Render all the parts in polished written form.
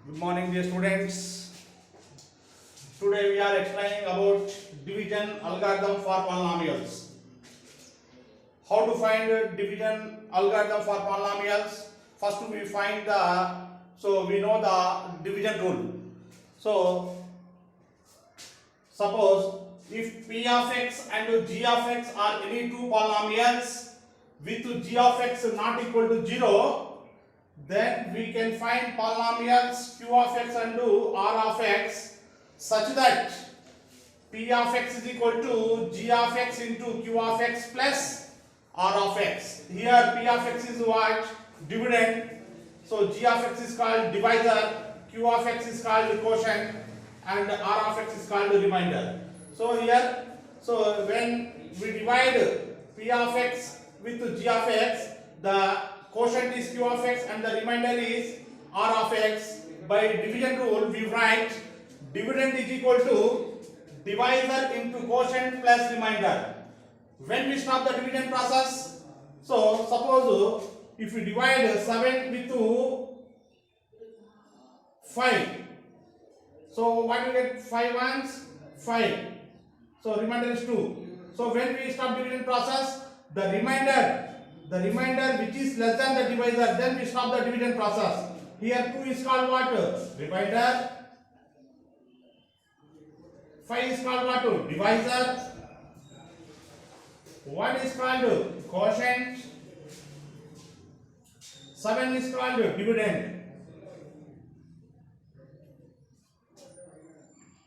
Good morning, dear students. Today we are explaining about division algorithm for polynomials. How to find division algorithm for polynomials? First we find we know the division rule. So suppose if p of x and g of x are any two polynomials with g of x not equal to 0, then we can find polynomials q of x and r of x such that p of x is equal to g of x into q of x plus r of x. Here p of x is what? Dividend. So g of x is called divisor, q of x is called quotient, and r of x is called remainder. So here, when we divide p of x with g of x, the quotient is q of x and the remainder is r of x. By division rule, we write dividend is equal to divisor into quotient plus remainder. When we stop the division process, so suppose if we divide 7 with 5, so what we get? 5 ones 5, so remainder is 2. So when we stop division process, the remainder which is less than the divisor, then we stop the division process. Here 2 is called what? Remainder. 5 is called what? Divisor. 1 is called quotient. 7 is called dividend.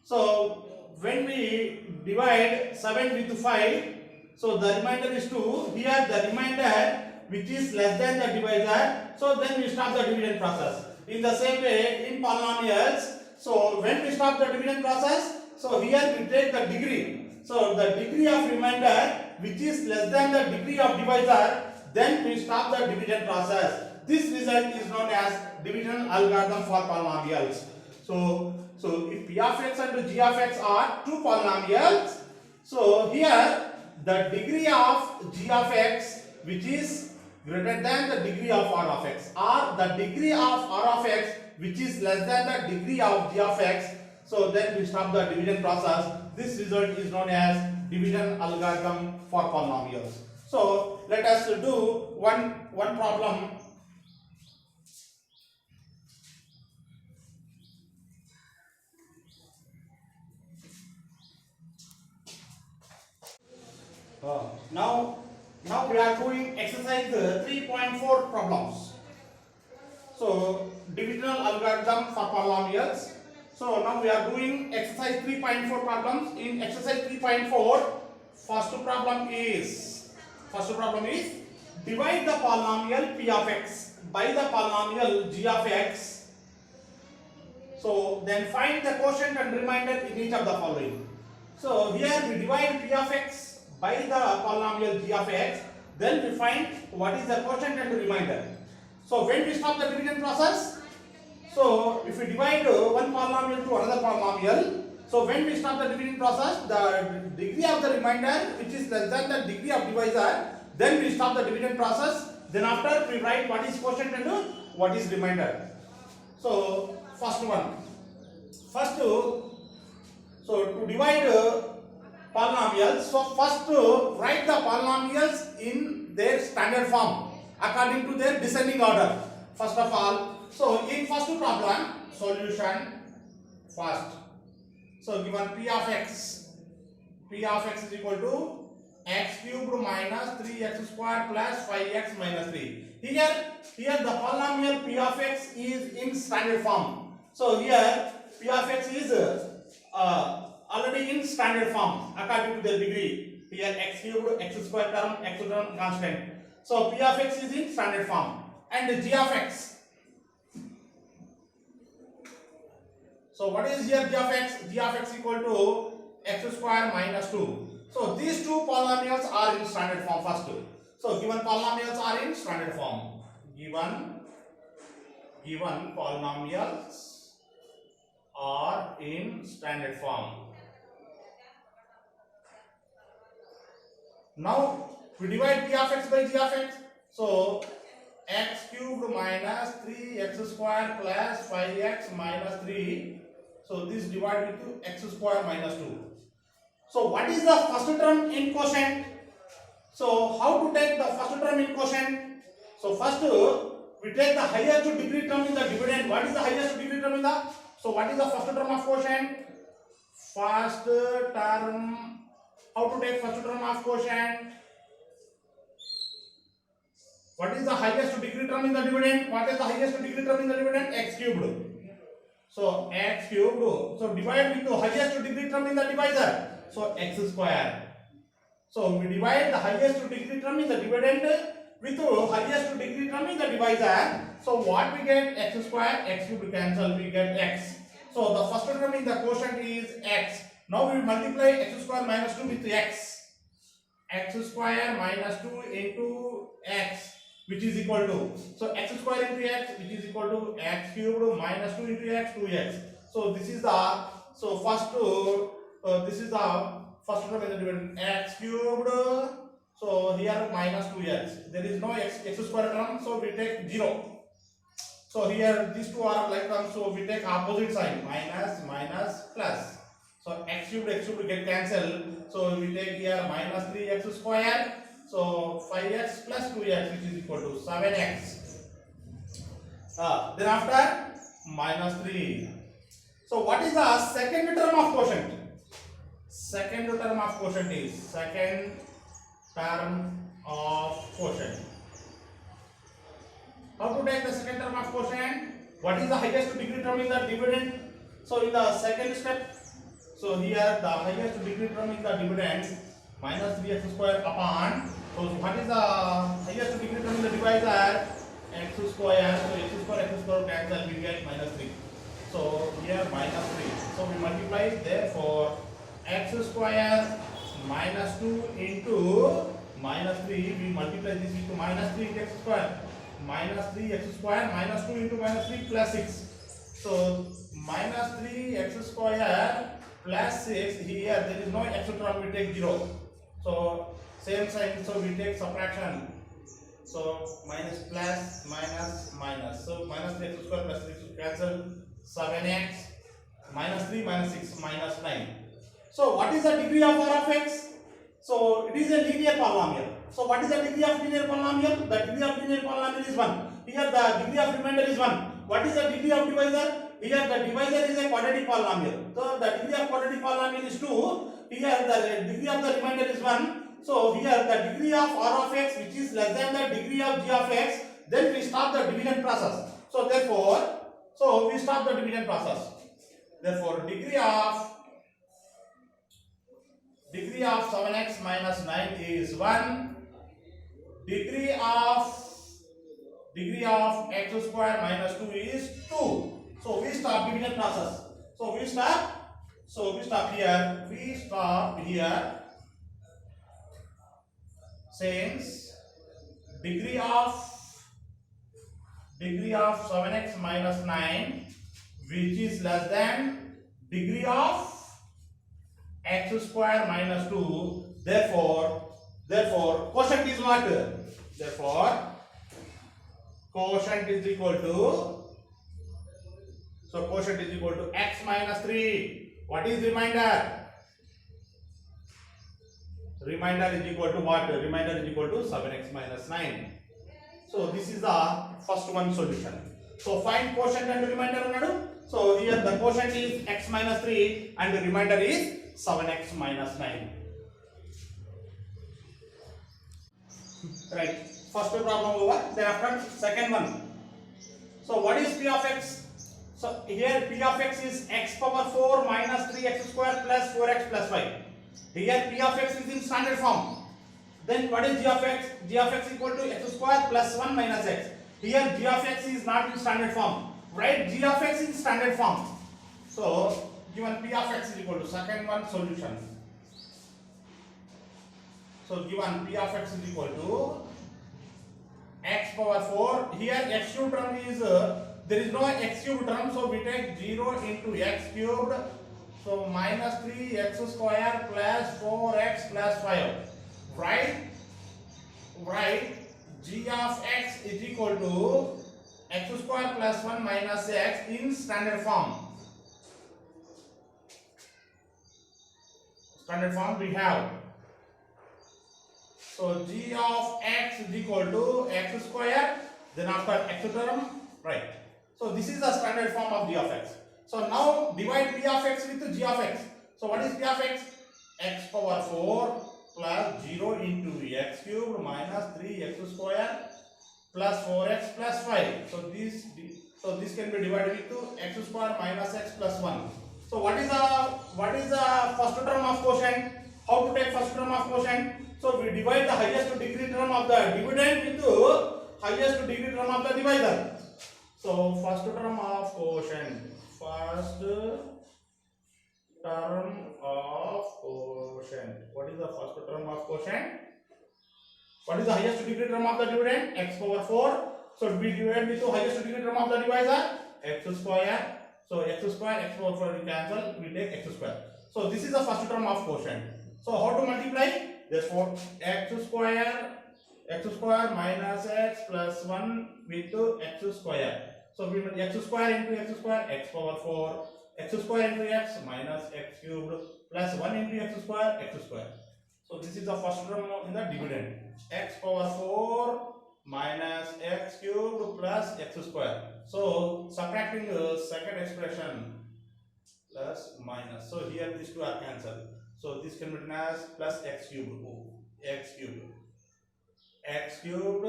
So when we divide 7 with 5, so the remainder is 2. Here the remainder which is less than the divisor, so then we stop the division process. In the same way in polynomials, so when we stop the division process, so here we take the degree. So the degree of remainder which is less than the degree of divisor, then we stop the division process. This result is known as division algorithm for polynomials. So if p of x and g of x are two polynomials, so here the degree of g of x which is greater than the degree of r of x, or the degree of r of x which is less than the degree of g of x, so then we stop the division process. This result is known as division algorithm for polynomials. So let us do one problem. Now we are doing exercise 3.4 problems. So divisional algorithm for polynomials. So now we are doing exercise 3.4 problems. In exercise 3.4, first problem is divide the polynomial p of x by the polynomial g of x. So then find the quotient and remainder in each of the following. So here we divide p of x by the polynomial g of x, then we find what is the quotient and remainder. So when we stop the division process, so if we divide one polynomial to another polynomial, so when we stop the division process, the degree of the remainder which is less than the degree of divisor, then we stop the division process. Then after we write what is quotient and what is remainder. So first one, to divide polynomials, so first write the polynomials in their standard form according to their descending order. First of all, so in first problem, solution first. So given p of x is equal to x cubed minus 3x squared plus 5x minus 3. Here the polynomial p of x is in standard form. So here p of x is already in standard form according to their degree. Here x cubed, x squared term, x term constant. So p of x is in standard form, and g of x. So what is here g of x? G of x equal to x squared minus 2. So these two polynomials are in standard form first. So given polynomials are in standard form. Given polynomials are in standard form. Now we divide p of x by g of x. So x cubed minus 3x square plus 5x minus 3. So this divided to x square minus 2. So what is the first term in quotient? So how to take the first term in quotient? So first we take the highest degree term in the dividend. What is the highest degree term in the? So what is the first term of quotient? First term. How to take first term of quotient? What is the highest degree term in the dividend? What is the highest degree term in the dividend? X cubed. So x cubed. So divide with the highest degree term in the divisor. So x square. So we divide the highest degree term in the dividend with the highest degree term in the divisor. So what we get? X square, x cubed cancel, we get x. So the first term in the quotient is x. Now we multiply x square minus 2 with x. X square minus 2 into x, which is equal to, so x square into x, which is equal to x cubed minus 2 into x, 2x. So this is the, so first this is the first term in the dividend, x cubed. So here minus 2x. There is no x square term, so we take 0. So here these two are like terms, so we take opposite sign, minus, minus, plus. So x cubed get cancelled. So we take here minus 3x square. So 5x plus 2x, which is equal to 7x. Then after minus 3. So what is the second term of quotient? Second term of quotient is second term of quotient. How to take the second term of quotient? What is the highest degree term in the dividend? So in the second step, so here the highest degree term in the dividend, minus 3x square upon, so what is the highest degree term in the divisor? X square. So x square cancel, we get minus 3. So here minus 3. So we multiply, therefore x square minus 2 into minus 3, we multiply this into minus 3 into x square. Minus 3x square minus 2 into minus 3 plus 6. So minus 3x square plus 6, here there is no x term, we take 0. So same sign, so we take subtraction. So minus plus minus minus. So minus 3x square plus 6 cancel, 7x minus 3 minus 6 minus 9. So what is the degree of r of x? So it is a linear polynomial. So what is the degree of linear polynomial? The degree of linear polynomial is 1. Here the degree of remainder is 1. What is the degree of divisor? Here the divisor is a quadratic polynomial. So the degree of quadratic polynomial is 2. Here the degree of the remainder is 1. So here the degree of r of x, which is less than the degree of g of x, then we stop the division process. So therefore, so we stop the division process. Therefore degree of 7x minus 9 is 1. Degree of x square minus 2 is 2. So we stop division process. So we stop here. Since degree of 7x minus 9, which is less than degree of x square minus 2, therefore quotient is what? Therefore quotient is equal to, so quotient is equal to x minus 3. What is remainder? Remainder is equal to what? Remainder is equal to 7x minus 9. So this is the first one solution. So find quotient and remainder another. So here the quotient is x minus 3 and the remainder is 7x minus 9. Right. First problem over. Thereafter second one. So what is p of x? So here p of x is x power 4 minus 3x square plus 4x plus 5. Here p of x is in standard form. Then what is g of x? G of x equal to x square plus 1 minus x. Here g of x is not in standard form. Write g of x in standard form. So given p of x is equal to, second one solution. So given p of x is equal to x power 4. Here x cube term is, there is no x cube term, so we take 0 into x cubed. So minus 3x square plus 4x plus 5. Write g of x is equal to x square plus 1 minus x in standard form. Standard form we have. So g of x is equal to x square, then after x term, right. So this is the standard form of g of x. So now divide p of x with g of x. So what is p of x? X power 4 plus 0 into x cubed minus 3x square plus 4x plus 5. So this can be divided into x square minus x plus 1. So what is the first term of quotient? How to take first term of quotient? So we divide the highest degree term of the dividend into highest degree term of the divisor. So first term of quotient. First term of quotient. What is the first term of quotient? What is the highest degree term of the dividend? X power 4. So we divide with the highest degree term of the divisor, x square. So x square, x power 4 we cancel, we take x square. So this is the first term of quotient. So how to multiply? Therefore x square minus x plus 1 with x square. So we will x square into x power 4, x square into x minus x cubed plus 1 into x square. So this is the first term in the dividend. X power 4 minus x cubed plus x square. So subtracting the second expression plus minus. So here these two are cancelled. So this can be written as plus x cubed. X cubed.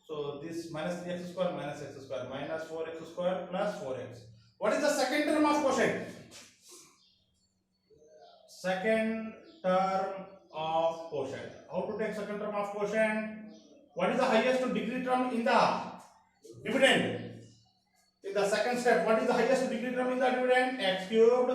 So this minus 3x square minus x square minus 4x square plus 4x. What is the second term of quotient? Second term of quotient. How to take second term of quotient? What is the highest degree term in the dividend? In the second step, what is the highest degree term in the dividend? X cubed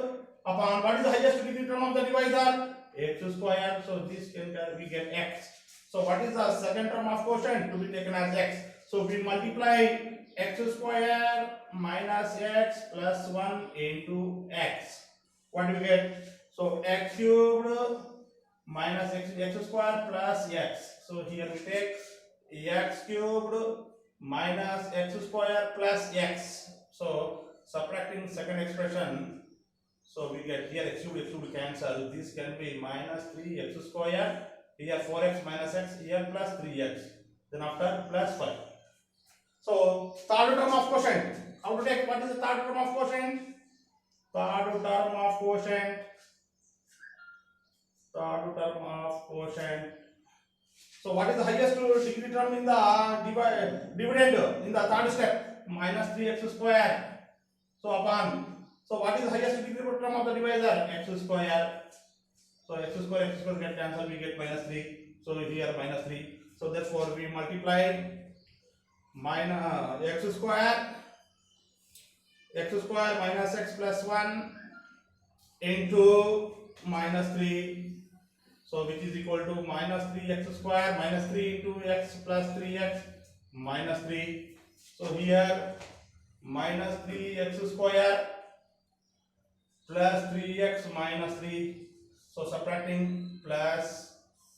upon what is the highest degree term of the divisor? X square. So this can we get x. So what is the second term of quotient to be taken as x? So we multiply x square minus x plus 1 into x. What do we get? So x cubed minus x square plus x. So here we take x cubed minus x square plus x. So subtracting second expression, so we get here x cubed cancel. This can be minus 3x square. Here 4x minus x. Here plus 3x. Then after plus 5. So third term of quotient. How to take? What is the third term of quotient? Third term of quotient. So what is the highest degree term in the dividend in the third step? Minus 3x square. So upon. So what is the highest degree term of the divisor? X square. So x square get cancelled. We get minus 3. So here minus 3. So therefore we multiply minus x square minus x plus 1 into minus 3. So which is equal to minus 3x square minus 3 into x plus 3x minus 3. So here minus 3x square plus 3x minus 3. So subtracting plus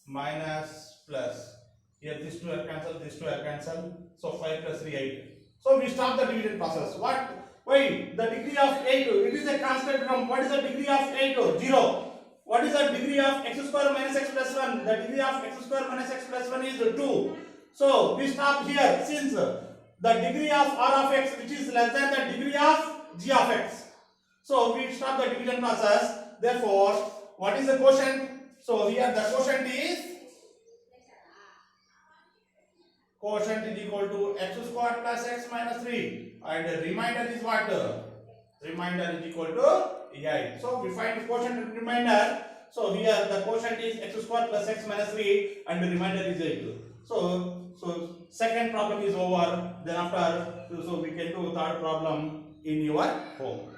minus plus. Here these two are cancelled, So 5 plus 3, 8. So we stop the division process. Why? The degree of 8, it is a constant term. What is the degree of 8? 0. What is the degree of x square minus x plus 1? The degree of x square minus x plus 1 is 2. So we stop here since the degree of r of x which is less than the degree of g of x. So we stop the division process. Therefore, what is the quotient? So here the quotient is equal to x square plus x minus 3 and the remainder is what? Remainder is equal to 8. So we find the quotient and remainder. So here the quotient is x square plus x minus 3 and the remainder is 8. So second problem is over. Then after, so we can do third problem in your home.